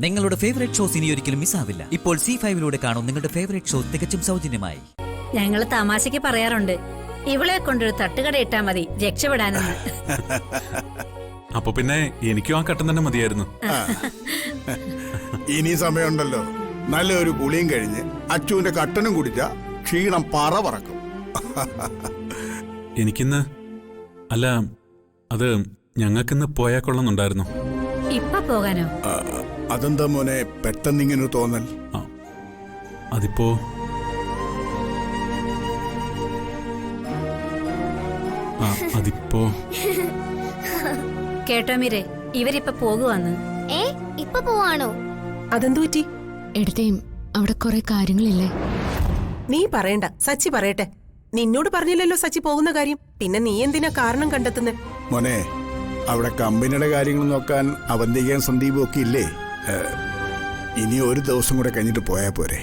നിങ്ങളുടെ favourite shows ഇനി ഒരിക്കലും മിസ്സാവില്ല. ഇപ്പോൾ C5 കാണും നിങ്ങളുടെ ഫേവറേറ്റ് ഷോ തികച്ചും സൗജന്യമായി. ഞങ്ങള് തമാശക്ക് പറയാറുണ്ട്, ഇവളെ കൊണ്ടൊരു തട്ടുകട ഇട്ടാ മതി രക്ഷപ്പെടാനെന്ന്. അപ്പൊ പിന്നെ എനിക്കും ആ കട്ടൻ തന്നെ മതിയായിരുന്നു. ഇനി സമയമുണ്ടല്ലോ. നല്ലൊരു കുളിയും കഴിഞ്ഞ് അച്ചുവിന്റെ കട്ടനും കുടിച്ച ക്ഷീണം പറക്കും. എനിക്കിന്ന് അല്ല, അത് ഞങ്ങൾക്കിന്ന് പോയാൽ കൊള്ളുന്നുണ്ടായിരുന്നു. ഇപ്പൊ പോകാനോ? അതെന്താ മോനെ പെട്ടെന്നിങ്ങനൊരു തോന്നൽ? അതിപ്പോ അതിപ്പോ കേട്ടോ മീരെ, ഇവരിപ്പൊ പോകുവാന്ന്. ഇപ്പൊ പോവാണോ? അതെന്തു പറ്റി? എടുത്തേം അവിടെ കുറെ കാര്യങ്ങളില്ലേ? നീ പറയണ്ട, സച്ചി പറയട്ടെ. നിന്നോട് പറഞ്ഞില്ലല്ലോ സച്ചി പോകുന്ന കാര്യം. പിന്നെ നീ എന്തിനാ കാരണം കണ്ടെത്തുന്നേ? മോനെ, അവിടെ കമ്പനിയുടെ കാര്യങ്ങൾ നോക്കാൻ അവന്തികയും സന്ദീപും ഒക്കെ ഇല്ലേ? ഇനി ഒരു ദിവസം കൂടെ കഴിഞ്ഞിട്ട് പോയാ പോരെ?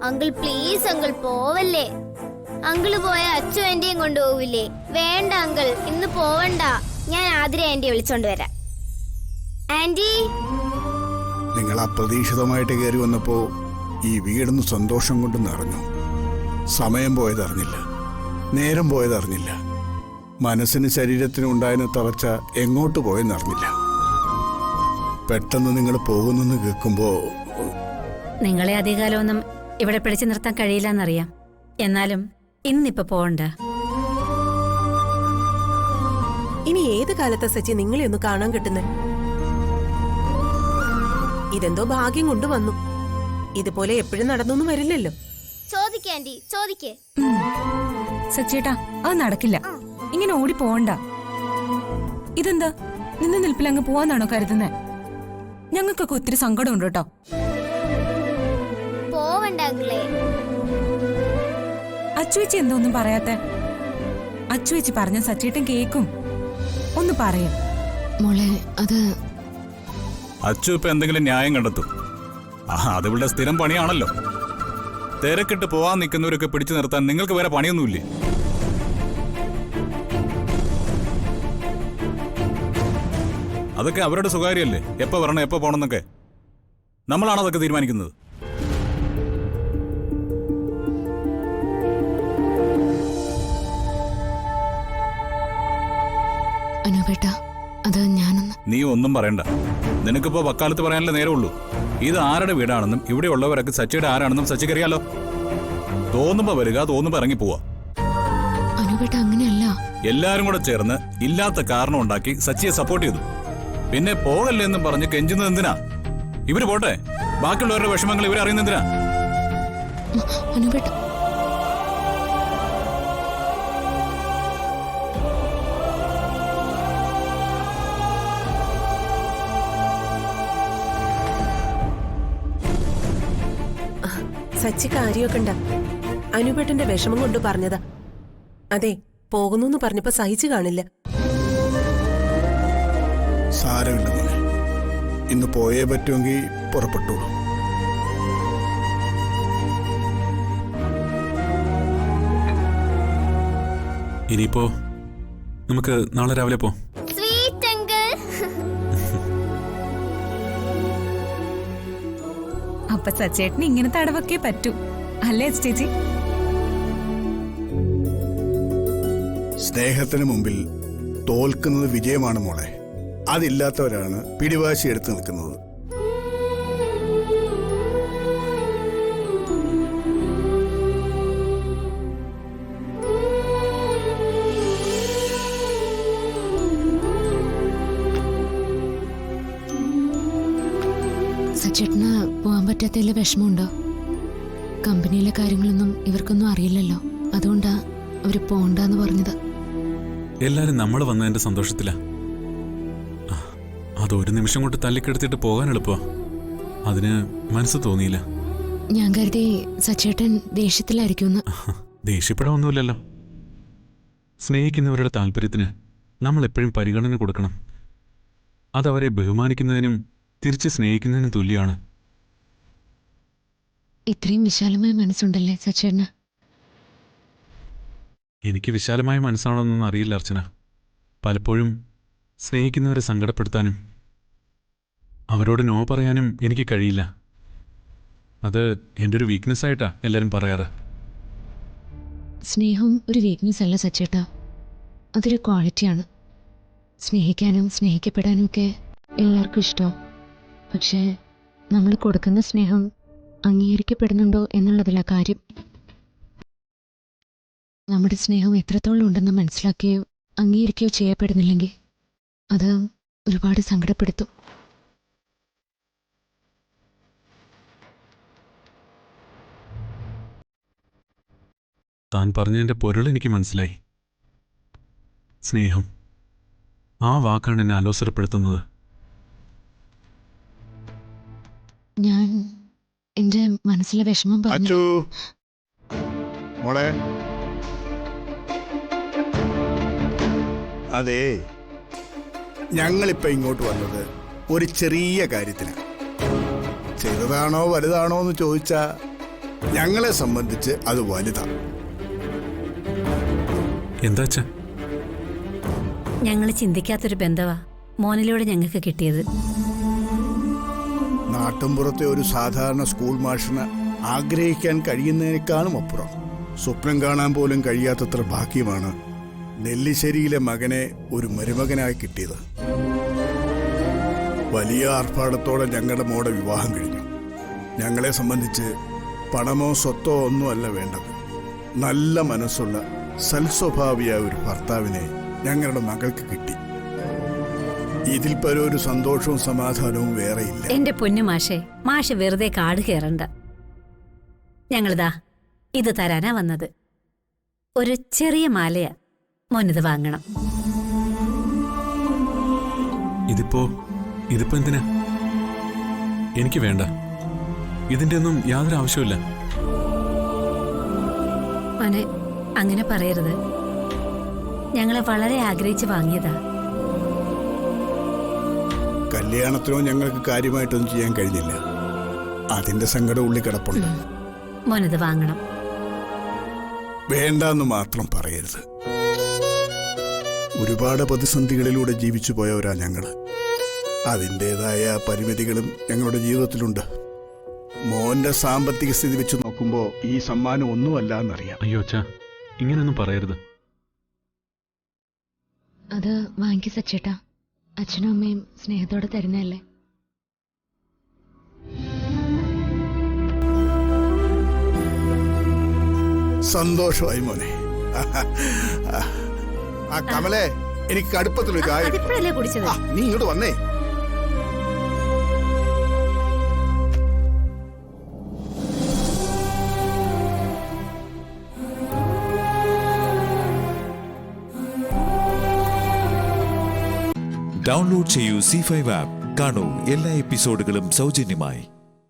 അങ്കിൾ പ്ലീസ് അങ്കിൾ പോവല്ലേ. അങ്കിള് പോയ അച്ചു ആന്റിയും കൊണ്ടുപോവില്ലേ? വേണ്ട അങ്കിൾ, ഇന്ന് പോവണ്ട. ഞാൻ ആതിര ആന്റിയെ വിളിച്ചോണ്ട് വരാം. ആന്റി, നിങ്ങൾ അപ്രതീക്ഷിതമായിട്ട് കയറി വന്നപ്പോ ഈ വീടൊന്ന് സന്തോഷം കൊണ്ട് നിറഞ്ഞു. സമയം പോയതറിഞ്ഞില്ല, നേരം പോയതറിഞ്ഞില്ല, മനസ്സിന് ശരീരത്തിനും ഉണ്ടായിരുന്ന തളർച്ച എങ്ങോട്ട് പോയെന്നറിഞ്ഞില്ല. പെട്ടെന്ന് നിങ്ങൾ പോകുന്നെന്ന് കേൾക്കുമ്പോ നിങ്ങളെ അധികകാലമൊന്നും ഇവിടെ പിടിച്ചു നിർത്താൻ കഴിയില്ലെന്നറിയാം. എന്നാലും ഇന്നിപ്പൊ പോവണ്ട. ഇനി ഏത് കാലത്താ സച്ചി നിങ്ങളെ ഒന്ന് കാണാൻ കിട്ടുന്നേ? ഇതെന്തോ ഭാഗ്യം കൊണ്ട് വന്നു. ഇതുപോലെ എപ്പോഴും നടന്നൊന്നും വരില്ലല്ലോ. ചോദിക്കേ ആന്റി, ചോദിക്കേ. സച്ചേട്ടാ, അത് നടക്കില്ല. ഇങ്ങനെ ഓടി പോവണ്ട. ഇതെന്താ നിന്ന് നിൽപ്പിലങ്ങ് പോവാന്നാണോ കരുതുന്നേ? ഞങ്ങൾക്കൊക്കെ ഒത്തിരി സങ്കടമുണ്ട് കേട്ടോ. പോവണ്ട അങ്കിളെ. അച്ചുവേച്ചി എന്തോന്നും പറയാത്തെ? അച്ചുവേച്ചി പറഞ്ഞ സച്ചേട്ടൻ കേക്കും. ഒന്ന് പറയാം മോളെ. അത് അച്ചു ഇപ്പൊ എന്തെങ്കിലും ന്യായം കണ്ടെത്തും. അത് ഇവിടെ സ്ഥിരം പണിയാണല്ലോ. തിരക്കിട്ട് പോവാൻ നിൽക്കുന്നവരൊക്കെ പിടിച്ചു നിർത്താൻ നിങ്ങൾക്ക് വേറെ പണിയൊന്നുമില്ലേ? അതൊക്കെ അവരുടെ സ്വകാര്യമല്ലേ, എപ്പോ വരണം എപ്പോ പോകണമെന്നൊക്കെ. നമ്മളാണ് അതൊക്കെ തീരുമാനിക്കുന്നത്. അനുപേട്ട, അത് ഞാനൊന്ന്. നീ ഒന്നും പറയണ്ട. നിനക്കിപ്പോ വക്കാലത്ത് പറയാനല്ലേ നേരമുള്ളൂ. ഇത് ആരുടെ വീടാണെന്നും ഇവിടെ ഉള്ളവരൊക്കെ സച്ചിയുടെ ആരാണെന്നും സച്ചിക്ക് അറിയാലോ. തോന്നുമ്പോ വരിക, തോന്നുമ്പോ ഇറങ്ങി പോവാ. അനുപേട്ട അങ്ങനെയല്ല. എല്ലാരും കൂടെ ചേർന്ന് ഇല്ലാത്ത കാരണം ഉണ്ടാക്കി സച്ചിയെ സപ്പോർട്ട് ചെയ്തു. പിന്നെ പോകല്ലേ എന്നും പറഞ്ഞ് കെഞ്ചുന്നത് എന്തിനാ? ഇവര് പോട്ടെ, ബാക്കിയുള്ളവരുടെ വിഷമങ്ങൾ ഇവരറിയുന്ന എന്തിനാ? അനുപേട്ട, സച്ചി കാര്യമൊക്കെ ഉണ്ടാ. അനുപേട്ടന്റെ വിഷമം കൊണ്ട് പറഞ്ഞതാ. അതെ, പോകുന്നു പറഞ്ഞപ്പോ സഹിച്ചു കാണില്ല. സാരമില്ല മോനെ, ഇന്ന് പോയേ പറ്റുമെങ്കിൽ പുറപ്പെട്ടോളൂ. ഇനിയിപ്പോ നമുക്ക് നാളെ രാവിലെ പോ. Sweet uncle. അപ്പൊ സച്ചേട്ടന് ഇങ്ങനെ തടവൊക്കെ പറ്റൂ അല്ലേ ചേച്ചി? സ്നേഹത്തിന് മുമ്പിൽ തോൽക്കുന്നത് വിജയമാണ് മോളെ. അതില്ലാത്തവരാണ് പിടിവാശി എടുത്തു നിൽക്കുന്നത്. സച്ചേട്ടന് പോവാൻ പറ്റാത്തതിൽ വിഷമമുണ്ടോ? കമ്പനിയിലെ കാര്യങ്ങളൊന്നും ഇവർക്കൊന്നും അറിയില്ലല്ലോ. അതുകൊണ്ടാ അവര് പോണ്ടെന്ന് പറഞ്ഞത്. എല്ലാരും നമ്മൾ വന്നതിന്റെ സന്തോഷത്തിലാ. അതൊരു നിമിഷം കൊണ്ട് തല്ലിക്കെടുത്തിട്ട് പോകാൻ എളുപ്പമാ. അതിന് മനസ്സ് തോന്നിയില്ല. ഞാൻ കരുതി സച്ചേട്ടൻ ദേഷ്യത്തിലായിരിക്കുമെന്ന്. ദേഷ്യപ്പെടാനൊന്നുമില്ലല്ലോ. സ്നേഹിക്കുന്നവരുടെ താല്പര്യത്തിന് നമ്മൾ എപ്പോഴും പരിഗണന കൊടുക്കണം. അതവരെ ബഹുമാനിക്കുന്നതിനും തിരിച്ച് സ്നേഹിക്കുന്നതിനും തുല്യമാണ്. ഇത്രയും വിശാലമായ മനസ്സുണ്ടല്ലേ സച്ചേട്ടന്? എനിക്ക് വിശാലമായ മനസ്സാണോന്നൊന്നും അറിയില്ല അർച്ചന. പലപ്പോഴും സ്നേഹിക്കുന്നവരെ സങ്കടപ്പെടുത്താനും അവരോട് നോ പറയാനും എനിക്ക് കഴിയില്ല. അത് എൻ്റെ ഒരു വീക്ക്നെസ് ആയിട്ടാ എല്ലാവരും പറയാറ്. സ്നേഹം ഒരു വീക്ക്നെസ് അല്ല സച്ചേട്ടാ, അതൊരു ക്വാളിറ്റിയാണ്. സ്നേഹിക്കാനും സ്നേഹിക്കപ്പെടാനും ഒക്കെ എല്ലാവർക്കും ഇഷ്ടം. പക്ഷേ നമ്മൾ കൊടുക്കുന്ന സ്നേഹം അംഗീകരിക്കപ്പെടുന്നുണ്ടോ എന്നുള്ളതല്ല കാര്യം. നമ്മുടെ സ്നേഹം എത്രത്തോളം ഉണ്ടെന്ന് മനസ്സിലാക്കുകയോ അംഗീകരിക്കുകയോ ചെയ്യപ്പെടുന്നില്ലെങ്കിൽ അത് ഒരുപാട് സങ്കടപ്പെടുത്തും. താൻ പറഞ്ഞതിൻ്റെ പൊരുൾ എനിക്ക് മനസ്സിലായി. സ്നേഹം, ആ വാക്കാണ് എന്നെ അലോസരപ്പെടുത്തുന്നത്. ഞാൻ എൻ്റെ മനസ്സിലെ വിഷമം പറഞ്ഞു. അച്ചു മോളെ, അതെ, ഞങ്ങളിപ്പോ ഇങ്ങോട്ട് വന്നത് ഒരു ചെറിയ കാര്യത്തിനാണ്. ചെറുതാണോ വലുതാണോ എന്ന് ചോദിച്ചാ ഞങ്ങളെ സംബന്ധിച്ച് അത് വലുതാണ്. എന്താ അച്ഛാ? ഞങ്ങൾ ചിന്തിക്കാത്തൊരു ബന്ധവാ മോനിലൂടെ ഞങ്ങൾക്ക് കിട്ടിയത്. നാട്ടുംപുറത്തെ ഒരു സാധാരണ സ്കൂൾ മാഷിന് ആഗ്രഹിക്കാൻ കഴിയുന്നതിനേക്കാളും അപ്പുറം സ്വപ്നം കാണാൻ പോലും കഴിയാത്തത്ര ഭാഗ്യമാണ് നെല്ലിശ്ശേരിയിലെ മകനെ ഒരു മരുമകനായി കിട്ടിയത്. വലിയ ആർഭാടത്തോടെ ഞങ്ങളുടെ മോടെ വിവാഹം കഴിഞ്ഞു. ഞങ്ങളെ സംബന്ധിച്ച് പണമോ സ്വത്തോ ഒന്നുമല്ല വേണ്ടത്. നല്ല മനസ്സുള്ള സൽസ്വഭാവിയായ ഒരു ഭർത്താവിനെ ഞങ്ങളുടെ മകൾക്ക് കിട്ടി. ഇതിൽ പരം ഒരു സന്തോഷവും സമാധാനവും വേറെയില്ല. എന്റെ പൊന്നു മാഷെ വെറുതെ കാട് കയറണ്ട. ഞങ്ങളിതാ ഇത് തരാനാ വന്നത്. ഒരു ചെറിയ മാലയാ, മോനിത് വാങ്ങണം. ഇതിപ്പോ എന്തിനാ? എനിക്ക് വേണ്ട. ഇതിന്റെ ഒന്നും യാതൊരു ആവശ്യമില്ല. മോനെ അങ്ങനെ പറയരുത്. ഞങ്ങളെ വളരെ ആഗ്രഹിച്ച് വാങ്ങിയതാ. കല്യാണത്തിനോ ഞങ്ങൾക്ക് കാര്യമായിട്ടൊന്നും ചെയ്യാൻ കഴിഞ്ഞില്ല. അതിന്റെ സങ്കടം ഉള്ളിൽ കിടപ്പുണ്ട്. മോനിത് വാങ്ങണം. വേണ്ടെന്ന് മാത്രം പറയരുത്. ഒരുപാട് പ്രതിസന്ധികളിലൂടെ ജീവിച്ചു പോയവരാ ഞങ്ങള്. അതിൻ്റെതായ പരിമിതികളും ഞങ്ങളുടെ ജീവിതത്തിലുണ്ട്. മോന്റെ സാമ്പത്തിക സ്ഥിതി വെച്ച് നോക്കുമ്പോ ഈ സമ്മാനം ഒന്നുമല്ല എന്നറിയാം. അയ്യോ അച്ഛാ, ഇങ്ങനെയൊന്നും പറയരുത്. അത് വാങ്ങിക്ക് സച്ചേട്ടാ, അച്ഛനും അമ്മയും സ്നേഹത്തോടെ തരുന്നതല്ലേ. സന്തോഷമായി മോനെ. ആ കമലേ, എനിക്ക് കടുപ്പത്തിലൊരു കാര്യം. അതിപ്പോഴല്ലേ കുടിച്ചത്? നീ ഇങ്ങോട്ട് വന്നേ. ഡൗൺലോഡ് ചെയ്യൂ C5 ആപ്പ്. കാണൂ എല്ലാ എപ്പിസോഡുകളും സൗജന്യമായി.